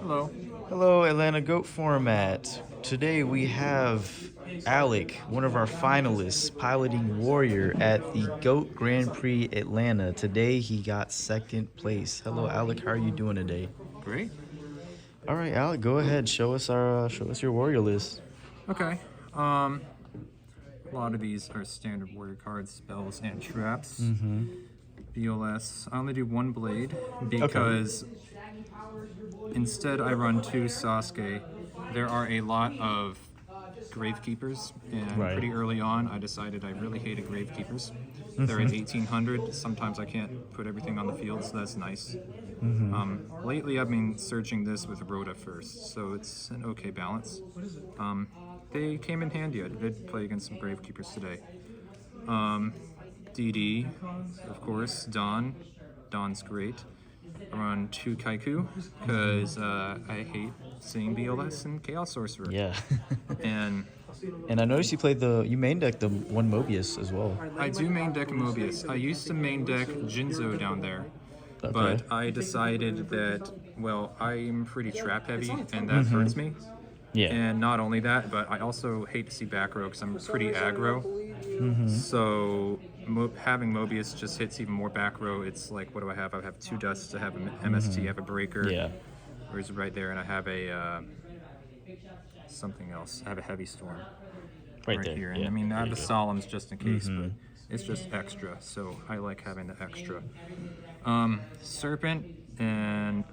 Hello. Hello, Atlanta Goat Format. Today we have Alec, one of our finalists, piloting Warrior at the GOAT Grand Prix Atlanta. Today he got second place. Hello, Alec. How are you doing today? Great. All right, Alec. Go ahead. Show us your Warrior list. Okay. A lot of these are standard warrior cards, spells, and traps. BLS. I only do one blade because instead I run two Sasuke. There are a lot of Gravekeepers, and pretty early on I decided I really hated Gravekeepers. They're at 1800. Sometimes I can't put everything on the field, so that's nice. Lately I've been searching this with Rhoda first, so it's an okay balance. They came in handy. I did play against some Gravekeepers today. DD, of course, Dawn. Dawn's great. I run two Kaiku because I hate seeing BLS and Chaos Sorcerer. Yeah. And I noticed you main deck the one Mobius as well. I do main deck Mobius. I used to main deck Jinzo down there, but I decided that, well, I'm pretty trap heavy and that hurts me. Yeah. And not only that, but I also hate to see back row because I'm pretty aggro. So having Mobius just hits even more back row. It's like, what do I have? I have two dusts, I have an MST, I have a breaker. Yeah. Where's right there? And I have a something else. I have a heavy storm Right there. here. Yeah. And I mean, I have the Solemns just in case, but it's just extra. So I like having the extra. Serpent, and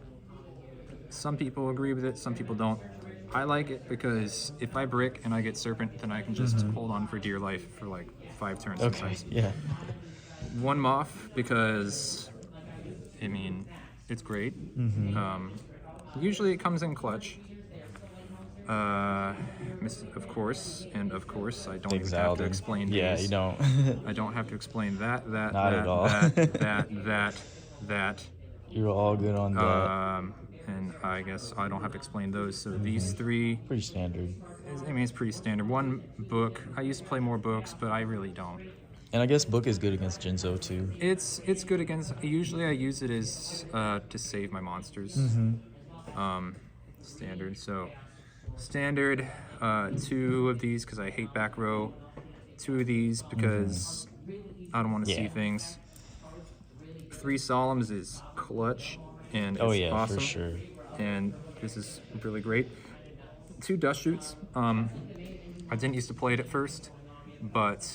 some people agree with it, some people don't. I like it because if I brick and I get Serpent, then I can just hold on for dear life for like 5 turns sometimes. Yeah. One Moth because, I mean, it's great. Usually it comes in clutch. Of course, I don't even have to explain these. Yeah, you don't. I don't have to explain that, Not that, at all. that. You're all good on that. And I guess I don't have to explain those. So these three, Pretty standard. I mean, it's pretty standard. One book. I used to play more books, but I really don't. And I guess Book is good against Jinzo too. It's good against. Usually I use it as to save my monsters. Standard. So standard. 2 of these because I hate back row. 2 of these because I don't want to see things. 3 Solemns is clutch. And it's awesome. For sure. And this is really great. 2 Dust Shoots. I didn't used to play it at first, but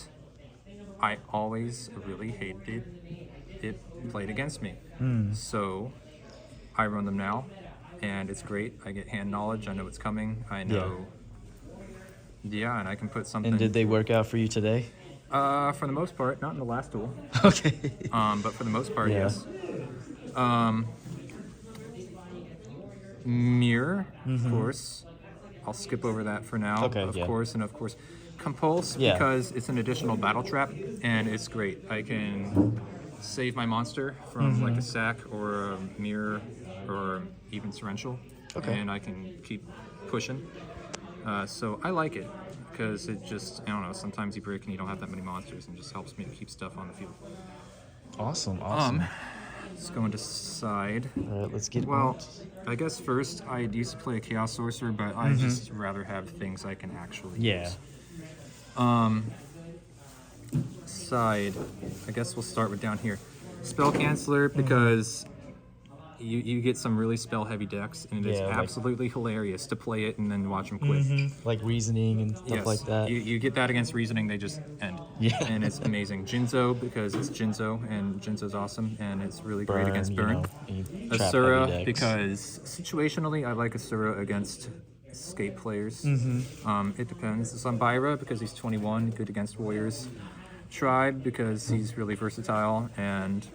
I always really hated it played against me. So I run them now, and it's great. I get hand knowledge. I know what's coming. I know. Yeah, and I can put something. And did they work out for you today? For the most part, not in the last duel. Okay. But for the most part, yes. Mirror, of course. I'll skip over that for now. Of course, and of course, Compulse because it's an additional battle trap and it's great. I can save my monster from like a sack or a mirror or even torrential, and I can keep pushing. So I like it because it just, I don't know, sometimes you break and you don't have that many monsters and it just helps me keep stuff on the field. Awesome. Let's go into side. All right, let's get I guess first I used to play a Chaos Sorcerer, but I just rather have things I can actually use. Side. I guess we'll start with down here. Spell Canceller because you get some really spell heavy decks, and it is absolutely hilarious to play it and then watch them quit. Like Reasoning and stuff like that. You get that against Reasoning, they just end. And it's amazing. Jinzo because it's Jinzo, and Jinzo's awesome, and it's really great against Burn. Asura because situationally I like Asura against escape players. It depends. Zambira because he's 21, good against Warriors. Tribe because he's really versatile, and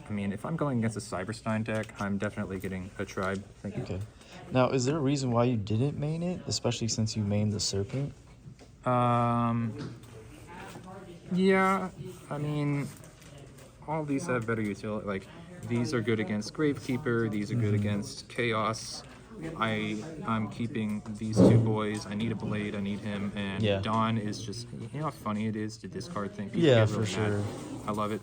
I mean, if I'm going against a Cyberstein deck, I'm definitely getting a Tribe. Thank you. Okay. Now, is there a reason why you didn't main it, especially since you mained the Serpent? Yeah, I mean, all these have better utility. Like, these are good against Gravekeeper, these are good against Chaos. I'm keeping these 2 boys. I need a Blade, I need him, and Dawn is just, you know how funny it is to discard things? People get really mad. I love it.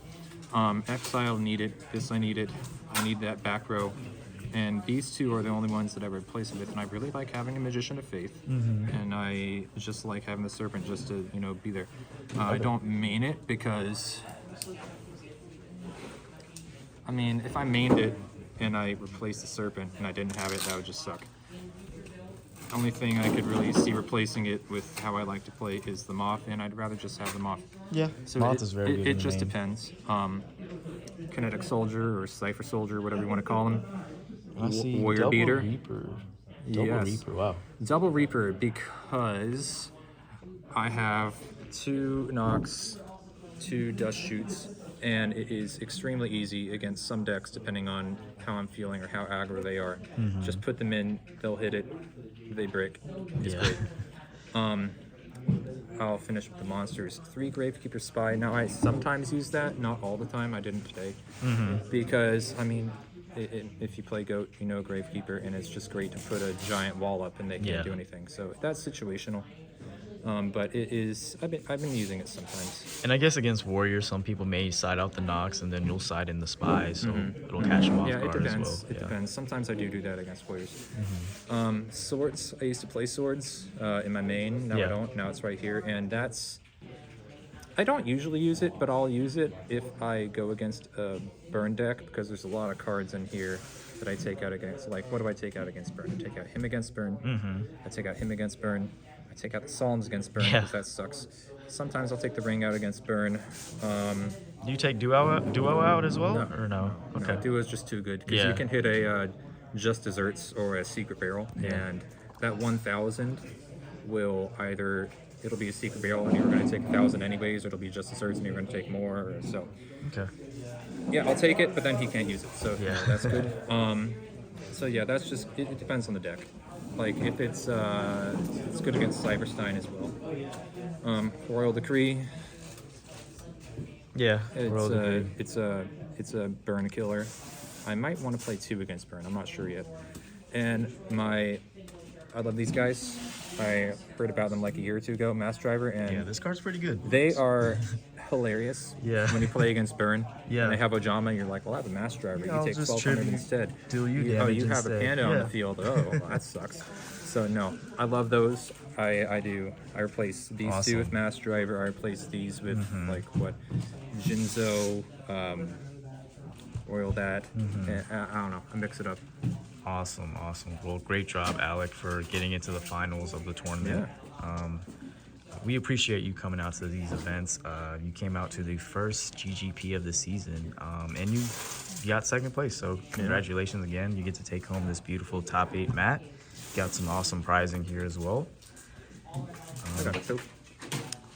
Exile needed. This I needed. I need that back row. And these two are the only ones that I replace it with, and I really like having a Magician of Faith, and I just like having the Serpent just to, you know, be there. I don't main it because, I mean, if I mained it and I replaced the Serpent and I didn't have it, that would just suck. Only thing I could really see replacing it with how I like to play is the Moth, and I'd rather just have the Moth. Yeah, So Moth is very good. It just depends. Kinetic Soldier or Cypher Soldier, whatever you want to call them. I see Warrior Double Beater. Reaper. Double Yes. Reaper, wow. Double Reaper because I have 2 Nox, 2 Dust Shoots, and it is extremely easy against some decks depending on how I'm feeling or how aggro they are. Just put them in, they'll hit it, they break. It's great. I'll finish with the monsters. 3 Gravekeeper Spy. Now I sometimes use that, not all the time. I didn't today because I mean, if you play Goat, you know Gravekeeper, and it's just great to put a giant wall up and they can't do anything. So that's situational. But it is. I've been using it sometimes. And I guess against Warrior, some people may side out the Nox, and then you'll side in the Spy, so it'll catch them off Yeah, it guard depends. as well. It depends. Sometimes I do that against Warriors. Swords. I used to play Swords in my main. Now I don't. Now it's right here, and that's. I don't usually use it, but I'll use it if I go against a burn deck because there's a lot of cards in here that I take out against. Like, what do I take out against burn? I take out him against burn. I take out him against burn. I take out the Psalms against burn because that sucks. Sometimes I'll take the ring out against burn. Do you take duo out as well, or no? Okay. No, duo is just too good because you can hit a Just Desserts or a Secret Barrel, and that 1,000 will either it'll be a Secret Barrel and you're going to take 1,000 anyways, or it'll be Just Desserts and you're going to take more. Or so. Okay. Yeah, I'll take it, but then he can't use it, so that's good. So yeah, that's just it depends on the deck. Like if it's good against Cyberstein as well. Royal Decree. Yeah. It's a burn killer. I might want to play 2 against burn. I'm not sure yet. And I love these guys. I heard about them like a year or 2 ago. Mass Driver, and this card's pretty good. they are hilarious. Yeah. When you play against burn. Yeah. And they have Ojama, you're like, well, I have a Mass Driver. I'll you take just 1,200 tribute instead. deal you Oh, damage you have a instead. panda on the field. Oh, well, that sucks. So no, I love those. I do. I replace these 2 with Mass Driver. I replace these with like what, Jinzo, Royal Dat. And, I don't know. I mix it up. Awesome. Well, great job, Alec, for getting into the finals of the tournament. We appreciate you coming out to these events. You came out to the first GGP of the season, and you got 2nd place. So congratulations again. You get to take home this beautiful top 8 mat. Got some awesome prizing here as well. I got a tote.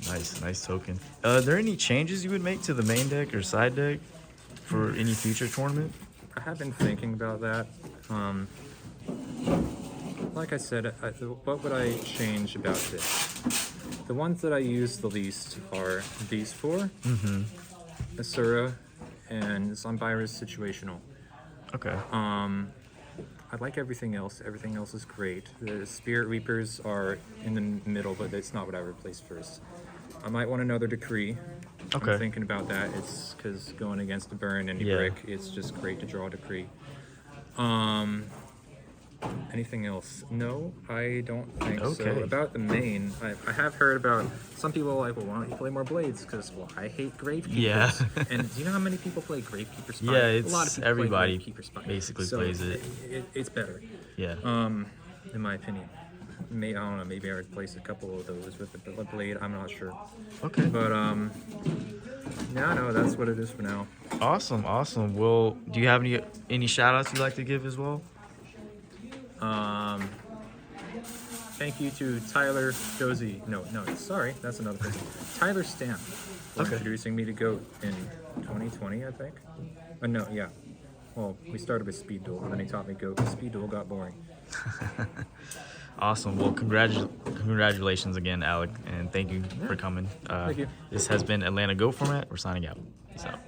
Nice token. Are there any changes you would make to the main deck or side deck for any future tournament? I have been thinking about that. Like I said, what would I change about this? The ones that I use the least are these 4, Asura, and Zombiras Situational. Okay. I like everything else. Everything else is great. The Spirit Reapers are in the middle, but that's not what I replaced first. I might want another Decree. Okay. I'm thinking about that. It's because going against the burn and you brick, it's just great to draw a Decree. Anything else? No, I don't think so. About the main, I have heard about some people are like, well, why don't you play more Blades? Because, well, I hate Gravekeepers. Yeah. And do you know how many people play Gravekeeper Spy? Yeah, it's a lot of people everybody play Gravekeeper Spy. basically So plays it. It's better. Yeah. In my opinion. I don't know, maybe I would replace a couple of those with the Blade. I'm not sure. Okay. But, no, that's what it is for now. Awesome. Well, do you have any shout outs you'd like to give as well? Thank you to Tyler Josie. No, sorry, that's another person. Tyler Stamp for introducing me to GOAT in 2020, I think. No, yeah. Well, we started with Speed Duel, and then he taught me GOAT. Speed Duel got boring. Awesome. Well, congratulations again, Alec, and thank you for coming. Thank you. This has been Atlanta Go Format. We're signing out. Peace out.